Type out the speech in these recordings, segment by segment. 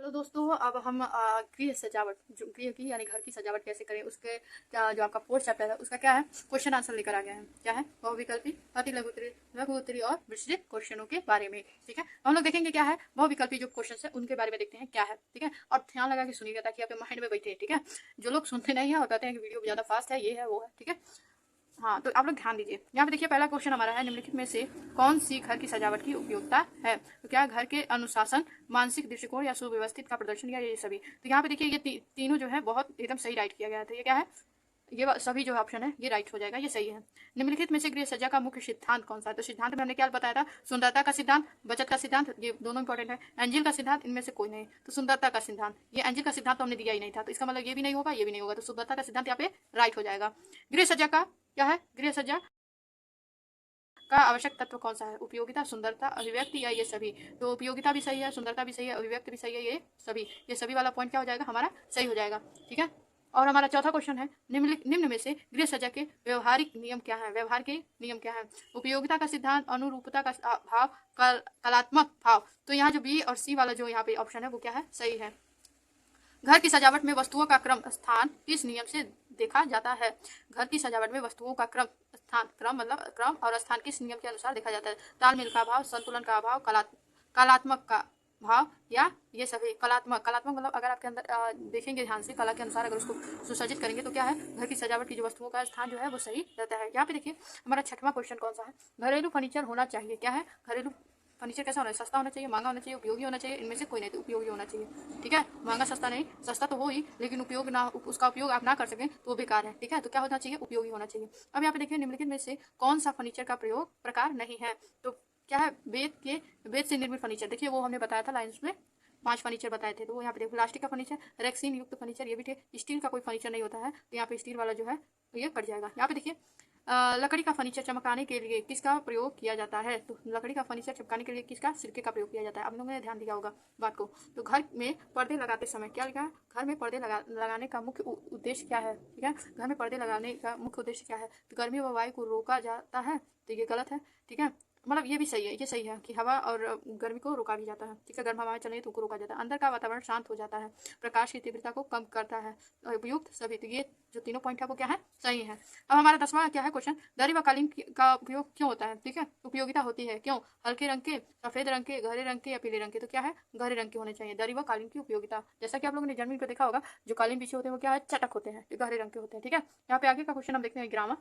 तो दोस्तों अब हम गृह सजावट जो गृह की यानी घर की सजावट कैसे करें उसके जो आपका फोर्थ चैप्टर है उसका क्या है क्वेश्चन आंसर लेकर आ गए हैं। क्या है बहुविकल्पी अति लघु उत्तरी लघु उत्तरी और विस्तृत क्वेश्चनों के बारे में। ठीक है हम लोग देखेंगे क्या है बहुविकल्पी जो क्वेश्चन है उनके बारे में देखते हैं क्या है। ठीक है और ध्यान लगा के सुनिएगा ताकि आपके माइंड में बैठे। ठीक है जो लोग सुनते नहीं है और कहते हैं कि वीडियो ज्यादा फास्ट है ये है वो है। ठीक है हाँ तो आप लोग ध्यान दीजिए। यहाँ पे देखिए पहला क्वेश्चन हमारा है निम्नलिखित में से कौन सी घर की सजावट की उपयोगिता है। तो क्या घर के अनुशासन मानसिक दृष्टिकोण या सुव्यवस्थित का प्रदर्शन या ये सभी। तो यहाँ पे देखिए ये तीनों जो है बहुत एकदम सही राइट किया गया है। तो ये क्या है ये सभी जो ऑप्शन है ये राइट हो जाएगा ये सही है। निम्नलिखित में से गृह सज्जा का मुख्य सिद्धांत कौन सा है। तो सिद्धांत में हमने क्या बताया था सुंदरता का सिद्धांत बचत का सिद्धांत ये दोनों इंपॉर्टेंट है। एंजिल का सिद्धांत इनमें से कोई नहीं तो सुंदरता का सिद्धांत ये एंजिल का सिद्धांत तो हमने दिया ही नहीं था तो इसका मतलब ये भी नहीं होगा ये भी नहीं होगा तो सुंदरता का सिद्धांत यहाँ पे राइट हो जाएगा। गृह सज्जा का क्या है गृह सज्जा का आवश्यक तत्व कौन सा है उपयोगिता सुंदरता अभिव्यक्ति या ये सभी। तो उपयोगिता भी सही है सुंदरता भी सही है अभिव्यक्ति भी सही है ये सभी वाला पॉइंट क्या हो जाएगा हमारा सही हो जाएगा। ठीक है और हमारा चौथा क्वेश्चन है निम्न में से गृह सज्जा के व्यवहारिक नियम क्या है व्यवहार के नियम क्या है। उपयोगिता का सिद्धांत अनुरूपता का भाव कलात्मक भाव। तो यहाँ जो बी और सी वाला जो यहाँ पे ऑप्शन है वो क्या है सही है। घर की सजावट में वस्तुओं का क्रम स्थान किस नियम से देखा जाता है। घर की सजावट में वस्तुओं का क्रम स्थान क्रम मतलब क्रम और स्थान किस नियम के अनुसार देखा जाता है। तालमेल का अभाव संतुलन का अभाव कलात्मक का भाव या ये सभी। कलात्मक मतलब अगर आपके अंदर देखेंगे ध्यान से कला के अनुसार अगर उसको सुसज्जित करेंगे तो क्या है घर की सजावट की जो वस्तुओं का स्थान जो है वो सही रहता है। यहाँ पे देखिए हमारा छठवां क्वेश्चन कौन सा है घरेलू फर्नीचर होना चाहिए। क्या है घरेलू फर्नीचर कैसा होना है सस्ता होना चाहिए महंगा होना चाहिए उपयोगी होना चाहिए इनमें से कोई नहीं तो उपयोगी होना चाहिए। ठीक है महंगा सस्ता नहीं सस्ता तो हो ही लेकिन उपयोग ना उसका उपयोग आप ना कर सकें तो वो बेकार है। ठीक है तो क्या होना चाहिए उपयोगी होना चाहिए। अब यहाँ पे देखिए निम्नलिखित में से कौन सा फर्नीचर का प्रयोग प्रकार नहीं है। तो क्या है वेद से निर्मित फर्नीचर। देखिए वो हमने बताया था लाइन्स में 5 फर्नीचर बताए थे तो वो यहाँ पे देखो प्लास्टिक का फर्नीचर रेक्सीन युक्त फर्नीचर ये भी थे। स्टील का कोई फर्नीचर नहीं होता है तो यहाँ पे स्टील वाला जो है ये कट जाएगा। यहाँ पे देखिए लकड़ी का फर्नीचर चमकाने के लिए किसका प्रयोग किया जाता है। तो लकड़ी का फर्नीचर चमकाने के लिए किसका सिरके का प्रयोग किया जाता है। आप लोगों ने ध्यान दिया होगा बात को। तो घर में पर्दे लगाते समय क्या लिखा है घर में पर्दे लगाने का मुख्य उद्देश्य क्या है। ठीक है घर में पर्दे लगाने का मुख्य उद्देश्य क्या है तो गर्मी व वायु को रोका जाता है तो ये गलत है। ठीक है मतलब ये भी सही है ये सही है कि हवा और गर्मी को रोका भी जाता है। ठीक है गर्म हवाएं चले तो उनको रोका जाता है अंदर का वातावरण शांत हो जाता है प्रकाश की तीव्रता को कम करता है उपयुक्त सभी। तो ये जो तीनों पॉइंट है वो क्या है सही है। अब हमारा 10वां क्या है क्वेश्चन दरी व कालीन का उपयोग क्यों होता है। ठीक है उपयोगिता होती है क्यों हल्के रंग के सफेद रंग के गहरे रंग के या पीले रंग के। तो क्या है गहरे रंग के होने चाहिए दरी व कालीन की उपयोगिता। जैसा कि आप लोगों ने जमीन पर देखा होगा जो कालीन पीछे होते हैं वो क्या है चटक होते हैं जो गहरे रंग के होते हैं। ठीक है यहाँ पे आगे का क्वेश्चन हम देखते हैं ग्रामर।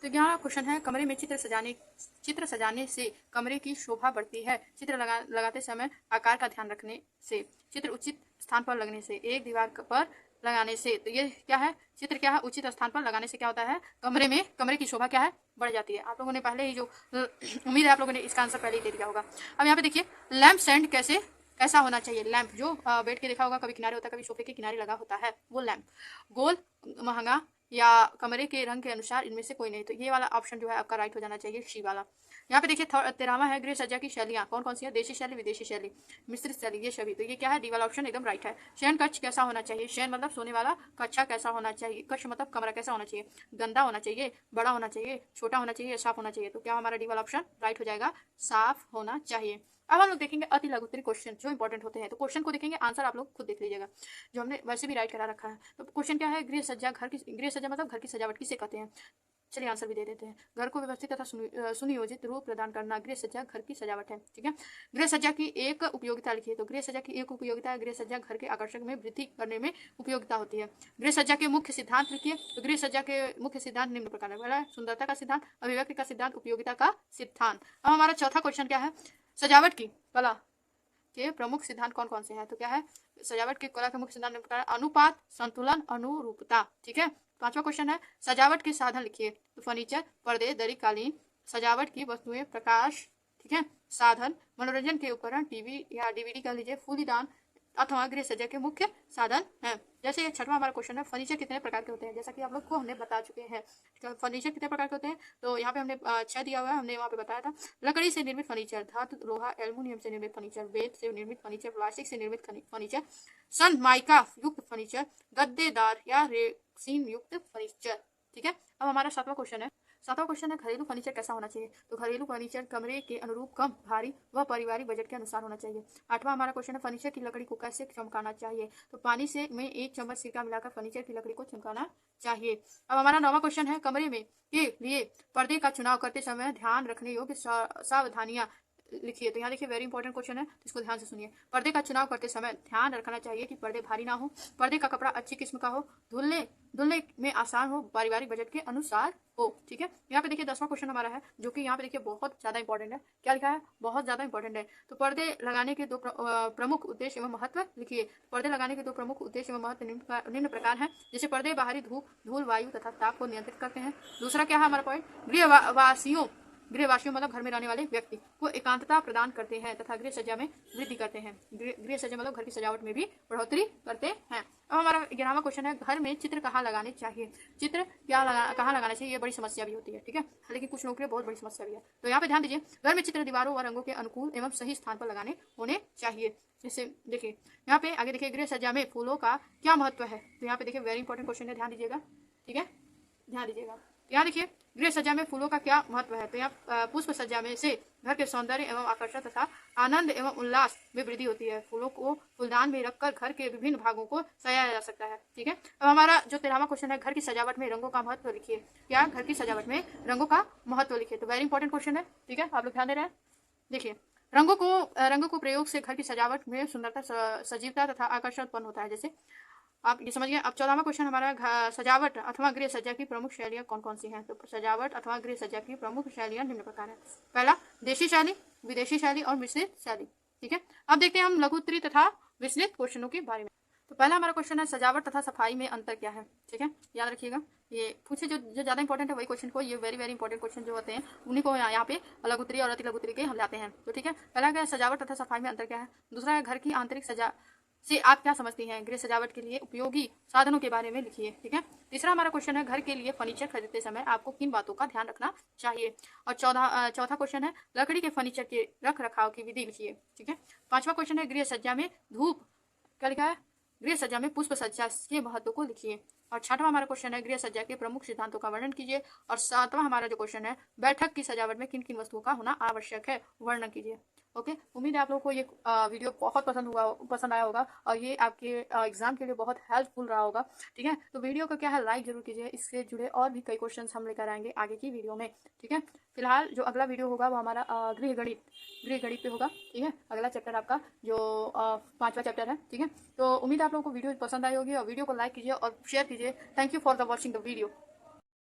तो यहाँ क्वेश्चन है कमरे में चित्र सजाने से कमरे की शोभा बढ़ती है। चित्र लगाते समय आकार का ध्यान रखने से चित्र उचित स्थान पर लगने से एक दीवार पर लगाने से। तो ये क्या है चित्र क्या है उचित स्थान पर लगाने से क्या होता है कमरे की शोभा क्या है बढ़ जाती है। आप लोगों ने पहले ही जो उम्मीद है आप लोगों ने इसका आंसर पहले ही दे दिया होगा। अब यहाँ पे देखिए लैंप स्टैंड कैसा होना चाहिए। लैंप जो बेड के देखा होगा कभी किनारे होता है कभी सोफे के किनारे लगा होता है वो लैंप गोल महंगा या कमरे के रंग के अनुसार इनमें से कोई नहीं। तो ये वाला ऑप्शन जो है आपका राइट हो जाना चाहिए सी वाला। यहाँ पे देखिए 13वां है गृह सज्जा की शैलियाँ कौन कौन सी है देशी शैली विदेशी शैली मिश्रित शैली ये सभी। तो ये क्या है डी वाला ऑप्शन एकदम राइट है। शयन कक्ष कैसा होना चाहिए शयन मतलब सोने वाला कक्षा कैसा होना चाहिए कक्ष मतलब कमरा कैसा होना चाहिए गंदा होना चाहिए बड़ा होना चाहिए छोटा होना चाहिए साफ होना चाहिए। तो क्या हमारा डी वाला ऑप्शन राइट हो जाएगा साफ होना चाहिए। अब हम लोग देखेंगे अति लघु उत्तरी क्वेश्चन जो इंपॉर्टेंट होते हैं। तो क्वेश्चन को देखेंगे आंसर आप लोग खुद देख लीजिएगा जो हमने वैसे भी राइट करा रखा है। तो क्वेश्चन क्या है गृह सज्जा मतलब घर की सजावट किसे कहते हैं। चलिए आंसर भी दे देते हैं घर को व्यवस्थित तथा सुनियोजित रूप प्रदान करना गृह सज्जा घर की सजावट है। ठीक है गृह सज्जा की एक उपयोगिता लिखिए। तो गृह सज्जा की एक उपयोगिता है गृह सज्जा घर के आकर्षक में वृद्धि करने में उपयोगिता होती है। गृह सज्जा के मुख्य सिद्धांत लिखिए। तो गृह सज्जा के मुख्य सिद्धांत निम्न प्रकार है पहला सुंदरता का सिद्धांत अभिव्यक्ति का सिद्धांत उपयोगिता का सिद्धांत। अब हमारा चौथा क्वेश्चन क्या है सजावट की कला के प्रमुख सिद्धांत कौन कौन से हैं। तो क्या है सजावट की कला के मुख्य सिद्धांत अनुपात संतुलन अनुरूपता। ठीक है 5वां क्वेश्चन है सजावट के साधन लिखिए। तो फर्नीचर पर्दे दरी कालीन सजावट की वस्तुएं प्रकाश। ठीक है साधन मनोरंजन के उपकरण टीवी या डीवीडी कह लीजिए फूलदान अथवा गृह सज्जा के मुख्य साधन है। जैसे ये 6वां हमारा क्वेश्चन है फर्नीचर कितने प्रकार के होते हैं। जैसा कि आप लोग को हमने बता चुके हैं फर्नीचर कितने प्रकार के होते हैं। तो यहाँ पे हमने 6 दिया हुआ है हमने वहाँ पे बताया था लकड़ी से निर्मित फर्नीचर धातु लोहा एल्युमिनियम से निर्मित फर्नीचर बेत से निर्मित फर्नीचर प्लास्टिक से निर्मित फर्नीचर सन माइका युक्त फर्नीचर गद्देदार या रेक्सीन युक्त फर्नीचर। ठीक है अब हमारा 7वां क्वेश्चन है सातवां क्वेश्चन है घरेलू फर्नीचर कैसा होना चाहिए। तो घरेलू फर्नीचर कमरे के अनुरूप कम भारी व पारिवारिक बजट के अनुसार होना चाहिए। आठवां हमारा क्वेश्चन है फर्नीचर की लकड़ी को कैसे चमकाना चाहिए। तो पानी से में 1 चम्मच सिरका मिलाकर फर्नीचर की लकड़ी को चमकाना चाहिए। अब हमारा 9वां क्वेश्चन है कमरे में के लिए पर्दे का चुनाव करते समय ध्यान रखने योग्य सावधानियां लिखिए। तो यहाँ देखिए वेरी इंपॉर्टेंट क्वेश्चन है, इसको ध्यान से सुनिए। पर्दे का चुनाव करते समय ध्यान रखना चाहिए कि पर्दे भारी ना हो, पर्दे का कपड़ा अच्छी किस्म का हो, धुलने धुलने में आसान हो, पारिवारिक बजट के अनुसार हो। ठीक है, यहाँ पे देखिए 10वां क्वेश्चन हमारा है जो कि यहाँ पे देखिए बहुत ज्यादा इंपॉर्टेंट है। क्या लिखा है? बहुत ज्यादा इंपॉर्टेंट है। तो पर्दे लगाने के 2 प्रमुख उद्देश्य एवं महत्व लिखिए। पर्दे लगाने के 2 प्रमुख उद्देश्य एवं महत्व निम्न प्रकार है। जैसे पर्दे बाहरी धूप, धूल, वायु तथा ताप को नियंत्रित करते हैं। दूसरा क्या है हमारा पॉइंट? गृहवासियों मतलब घर में रहने वाले व्यक्ति को एकांतता प्रदान करते हैं तथा गृह सज्जा में वृद्धि करते हैं। गृह सज्जा मतलब घर की सजावट में भी बढ़ोतरी करते हैं। अब हमारा 11वां क्वेश्चन है घर में चित्र कहाँ लगाने चाहिए। चित्र कहाँ लगाना चाहिए, ये बड़ी समस्या भी होती है। ठीक है, लेकिन कुछ लोगों के लिए बहुत बड़ी समस्या भी है। तो यहाँ पे ध्यान दीजिए, घर में चित्र दीवारों व रंगों के अनुकूल एवं सही स्थान पर लगाने होने चाहिए। जैसे देखिए यहाँ पे आगे देखिए गृह सज्जा में फूलों का क्या महत्व है। तो यहाँ पे देखिए वेरी इंपॉर्टेंट क्वेश्चन है, ध्यान दीजिएगा। ठीक है, ध्यान दीजिएगा। यहाँ देखिए गृह सज्जा में फूलों का क्या महत्व है। तो यहाँ पुष्प सज्जा में से घर के सौंदर्य एवं आकर्षण तथा आनंद एवं उल्लास में वृद्धि होती है। फूलों को फूलदान में रखकर घर के विभिन्न भागों को सजाया जा सकता है। ठीक है, अब हमारा जो 13वां क्वेश्चन है घर की सजावट में रंगों का महत्व लिखिए। क्या? घर की सजावट में रंगों का महत्व लिखिए। तो वेरी इंपॉर्टेंट क्वेश्चन है। ठीक है, आप लोग ध्यान दे रहे हैं। देखिए रंगों को प्रयोग से घर की सजावट में सुंदरता, सजीवता तथा आकर्षण उत्पन्न होता है। जैसे आप ये समझ गए। अब 14वां क्वेश्चन हमारा सजावट अथवा गृह सज्जा की प्रमुख शैलियाँ कौन कौन सी हैं। तो सजावट अथवा गृह सज्जा की प्रमुख शैलियाँ निम्न प्रकार है। पहला देशी शैली, विदेशी शैली और मिश्रित शैली। ठीक है, अब देखते हैं हम लघु उत्तरी तथा विस्तृत क्वेश्चनों के बारे में। तो पहला हमारा क्वेश्चन है सजावट तथा सफाई में अंतर क्या है। ठीक है, याद रखिएगा, ये पूछे जो ज्यादा इंपॉर्टेंट है वही क्वेश्चन को, ये वेरी वेरी इंपॉर्टेंट क्वेश्चन जो होते हैं उन्हीं को यहाँ पे लघु उत्तरी और अति लघु उत्तरी के हम लाते हैं। तो ठीक है, पहला क्या है सजावट तथा सफाई में अंतर क्या है। दूसरा है घर की आंतरिक सजा से आप क्या समझती हैं। गृह सजावट के लिए उपयोगी साधनों के बारे में लिखिए। ठीक है, तीसरा हमारा क्वेश्चन है घर के लिए फर्नीचर खरीदते समय आपको किन बातों का ध्यान रखना चाहिए। और चौथा क्वेश्चन है लकड़ी के फर्नीचर के रख रखाव की विधि लिखिए। ठीक है, पांचवा क्वेश्चन है गृह सज्जा में धूप, क्या लिखा है, गृह सज्जा में पुष्प सज्जा के महत्व को लिखिए। और छठवां हमारा क्वेश्चन है गृह सज्जा के प्रमुख सिद्धांतों का वर्णन कीजिए। और सातवां हमारा जो क्वेश्चन है बैठक की सजावट में किन किन वस्तुओं का होना आवश्यक है, वर्णन कीजिए। ओके, उम्मीद है आप लोगों को ये वीडियो बहुत पसंद आया होगा और ये आपके एग्जाम के लिए बहुत हेल्पफुल रहा होगा। ठीक है, तो वीडियो को क्या है लाइक जरूर कीजिए। इससे जुड़े और भी कई क्वेश्चंस हम लेकर आएंगे आगे की वीडियो में। ठीक है, फिलहाल जो अगला वीडियो होगा वो हमारा गृह गणित पे होगा। ठीक है, अगला चैप्टर आपका जो 5वां चैप्टर है। ठीक है, तो उम्मीद है आप लोगों को वीडियो पसंद आई होगी और वीडियो को लाइक कीजिए और शेयर कीजिए। Thank you for the watching the video.